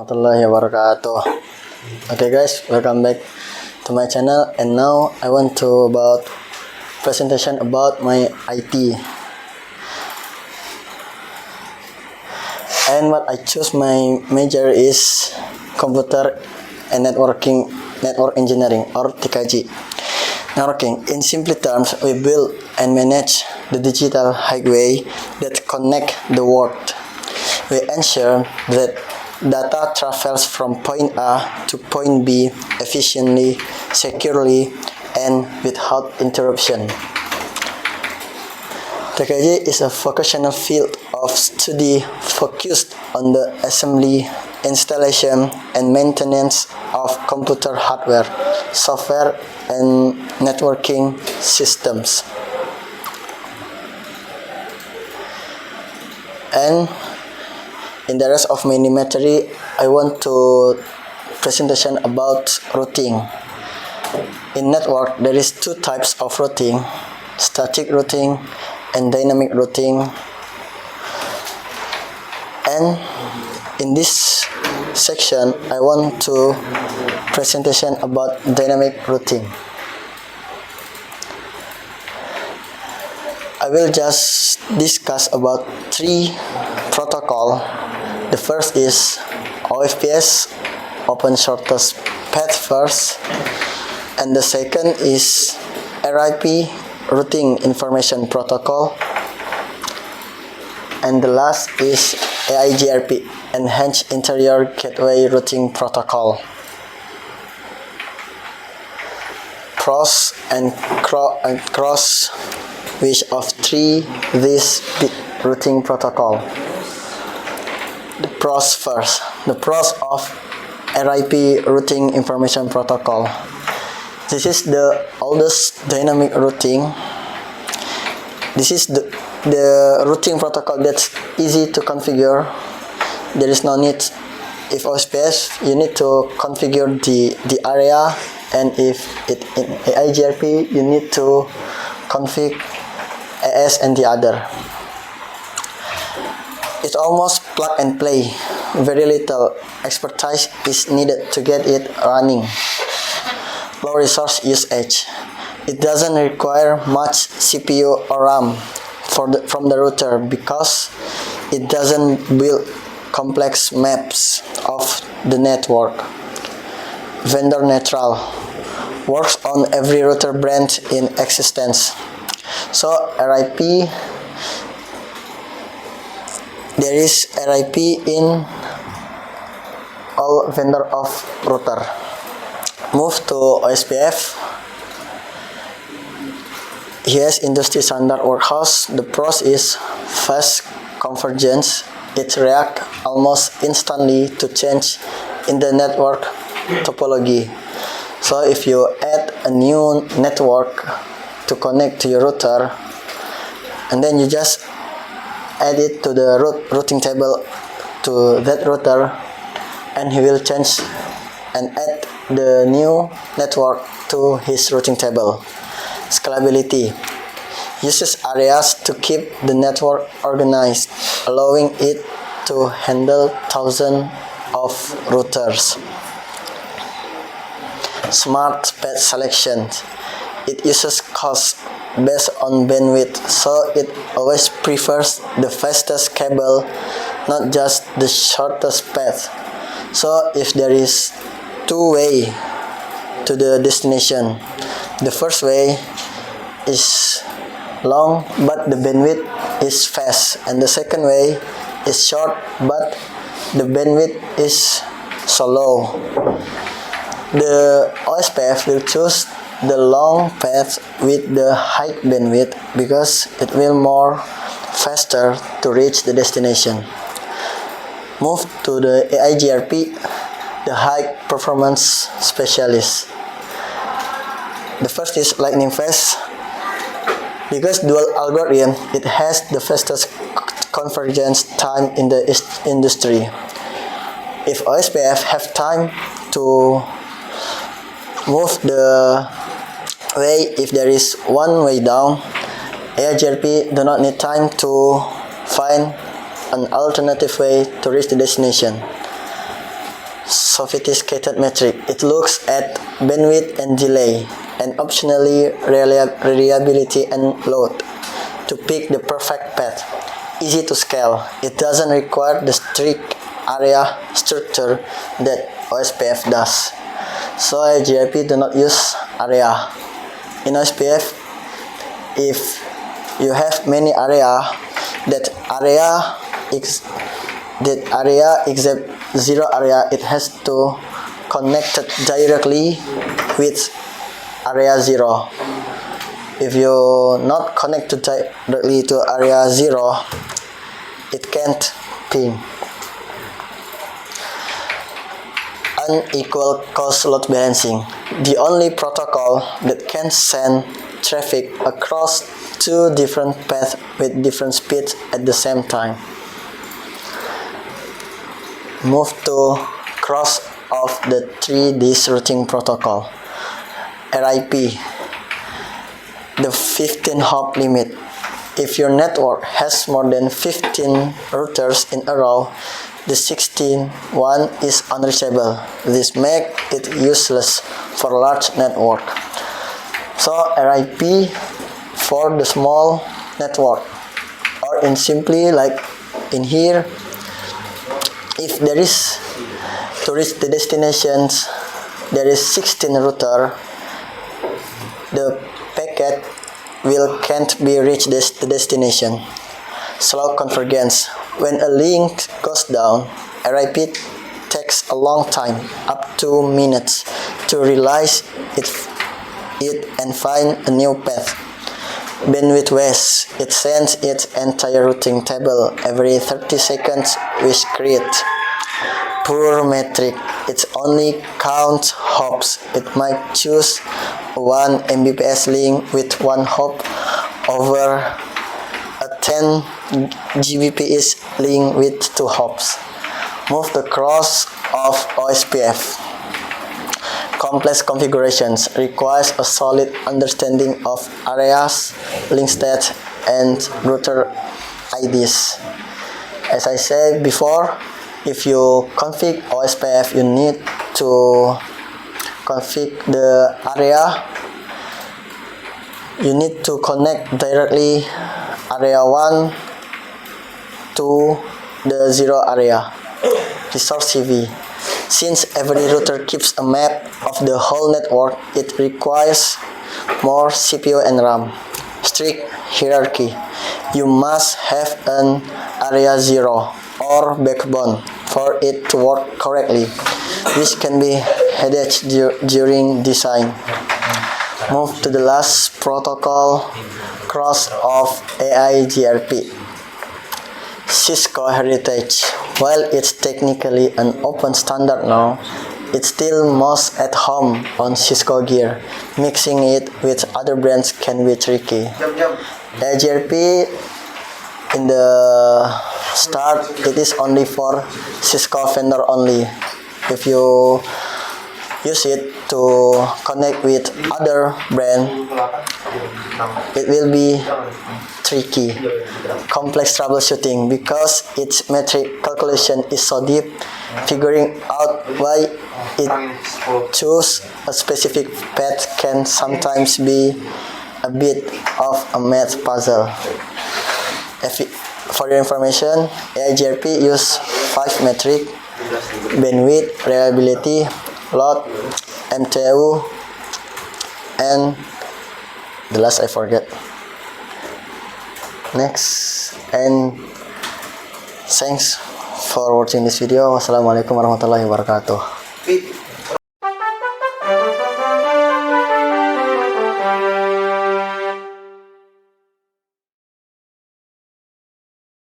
warahmatullahi wabarakatuh. Okay guys, welcome back to my channel, and now I want to about presentation about my IT and what I choose. My major is computer and network engineering, or TKG. Networking, in simple terms, we build and manage the digital highway that connect the world. We ensure that data travels from point A to point B efficiently, securely, and without interruption. TKG is a vocational field of study focused on the assembly, installation, and maintenance of computer hardware, software, and networking systems. And in the rest of my material, I want to presentation about routing. In network, there is two types of routing: static routing and dynamic routing. And in this section, I want to presentation about dynamic routing. I will just discuss about three protocol. The first is OSPF, Open Shortest Path First, and the second is RIP, Routing Information Protocol, and the last is AIGRP, Enhanced Interior Gateway Routing Protocol. Pros and cons which of three this big routing protocol. The pros first. The pros of RIP, Routing Information Protocol. This is the oldest dynamic routing. This is the routing protocol that's easy to configure. There is no need. If OSPF, you need to configure the area, and if it in AIGRP, you need to configure AS and the other. It's almost plug and play. Very little expertise is needed to get it running. Low resource usage. It doesn't require much CPU or RAM from the router because it doesn't build complex maps of the network. Vendor neutral. Works on every router brand in existence. So RIP, there is RIP in all vendor of router. Move to OSPF. Here's industry standard workhouse. The pros is fast convergence. It reacts almost instantly to change in the network topology. So if you add a new network to connect to your router, and then you just add it to the routing table to that router, and he will change and add the new network to his routing table. Scalability uses areas to keep the network organized, allowing it to handle thousands of routers. Smart path selection. It uses cost based on bandwidth, so it always prefers the fastest cable, not just the shortest path. So if there is two way to the destination, the first way is long but the bandwidth is fast, and the second way is short but the bandwidth is so low. The OSPF will choose the long path with the high bandwidth because it will more faster to reach the destination. Move to the AIGRP, the high performance specialist. The first is lightning fast. Because dual algorithm, it has the fastest convergence time in the industry. If OSPF have time to move the way, if there is one way down, AIGRP do not need time to find an alternative way to reach the destination. sophisticated metric. It looks at bandwidth and delay, and optionally reliability and load to pick the perfect path. Easy to scale. It doesn't require the strict area structure that OSPF does. So AIGRP do not use area. In OSPF, if you have many area, that area except zero area, it has to connect directly with area 0. If you not connect directly to area 0, it can't ping. Unequal cost load balancing. The only protocol that can send traffic across two different paths with different speeds at the same time. Move to cross of the 3D routing protocol. RIP. The 15 hop limit. If your network has more than 15 routers in a row, the 16th one is unreachable. This makes it useless for large network. So RIP for the small network, or in simply like in here, if there is to reach the destinations, there is 16 router, the packet can't be reached the destination. Slow convergence. When a link goes down, RIP takes a long time, up to minutes, to realize it and find a new path. Bandwidth waste. It sends its entire routing table every 30 seconds, which creates poor metric. It only counts hops. It might choose 1 Mbps link with 1 hop over a 10 Gbps link with 2 hops. Move the cross of OSPF. Complex configurations requires a solid understanding of areas, link state, and router IDs. As I said before, if you config OSPF, you need to config the area. You need to connect directly area 1 to the 0 area, resource CV. Since every router keeps a map of the whole network, it requires more CPU and RAM. Strict hierarchy. You must have an area 0 or backbone for it to work correctly, which can be headache during design. Move to the last protocol, cross of AIGRP. Cisco Heritage. While it's technically an open standard now, it's still most at home on Cisco gear. Mixing it with other brands can be tricky. AIGRP in the start, it is only for Cisco vendor only. If you use it to connect with other brand, it will be tricky. Complex troubleshooting because its metric calculation is so deep. Figuring out why it chose a specific path can sometimes be a bit of a math puzzle. For your information, AIGRP use 5 metric: bandwidth, reliability, load, MTU, and the last I forget. Next, and thanks for watching this video. Wassalamualaikum warahmatullahi wabarakatuh.